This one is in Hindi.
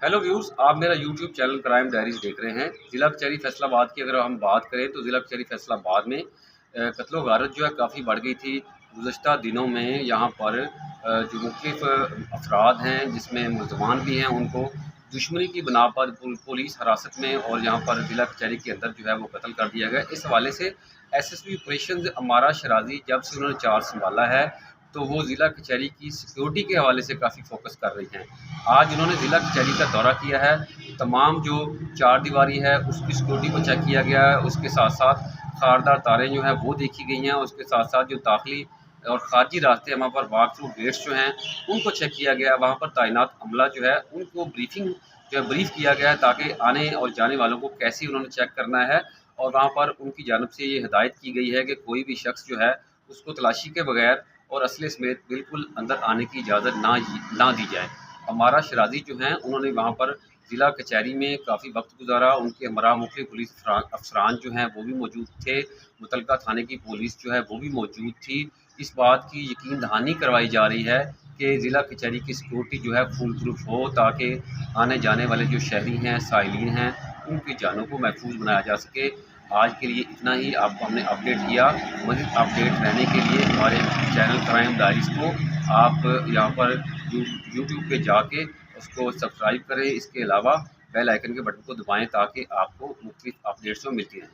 हेलो व्यूअर्स, आप मेरा यूट्यूब चैनल क्राइम डायरीज देख रहे हैं। ज़िला कचहरी फैसलाबाद की अगर हम बात करें तो ज़िला कचहरी फैसलाबाद में कत्लो गारत जो है काफ़ी बढ़ गई थी। गुज़श्ता दिनों में यहाँ पर जो मुख्तलिफ़ अफराद हैं जिसमें मुल्ज़मान भी हैं, उनको दुश्मनी की बिना पर पुलिस हिरासत में और यहाँ पर ज़िला कचहरी के अंदर जो है वो कत्ल कर दिया गया। इस हवाले से एसएसपी ऑपरेशंस अमारा शराजी जब से उन्होंने चार्ज संभाला है तो वो ज़िला कचहरी की सिक्योरिटी के हवाले से काफ़ी फोकस कर रही हैं। आज उन्होंने ज़िला कचहरी का दौरा किया है, तमाम जो चार दीवारी है उसकी सिक्योरिटी को चेक किया गया है, उसके साथ साथ खारदार तारें जो हैं वो देखी गई हैं, उसके साथ साथ जो दाखिली और खारजी रास्ते वहाँ पर वॉक थ्रू गेट्स जो हैं उनको चेक किया गया है। वहाँ पर तैनात अमला जो है उनको ब्रीफ किया गया है ताकि आने और जाने वालों को कैसे उन्होंने चेक करना है, और वहाँ पर उनकी जानब से ये हिदायत की गई है कि कोई भी शख्स जो है उसको तलाशी के बगैर और असले समेत बिल्कुल अंदर आने की इजाज़त ना दी जाए। हमारा शराजी जो हैं उन्होंने वहाँ पर ज़िला कचहरी में काफ़ी वक्त गुजारा। उनके हमरा मुख्य पुलिस अफसरान जो हैं वो भी मौजूद थे, मुतलका थाने की पुलिस जो है वो भी मौजूद थी। इस बात की यकीन दहानी करवाई जा रही है कि ज़िला कचहरी की सिक्योरिटी जो है फुल प्रूफ हो ताकि आने जाने वाले जो शहरी हैं, साइलिन हैं, उनकी जानों को महफूज बनाया जा सके। आज के लिए इतना ही आपको हमने अपडेट किया। मज़ीद अपडेट रहने के लिए हमारे चैनल क्राइम डायरीज़ को आप यहाँ पर यूट्यूब पे जाके उसको सब्सक्राइब करें। इसके अलावा बेल आइकन के बटन को दबाएं ताकि आपको मुख्तलिफ अपडेट्स जो मिलती रहें।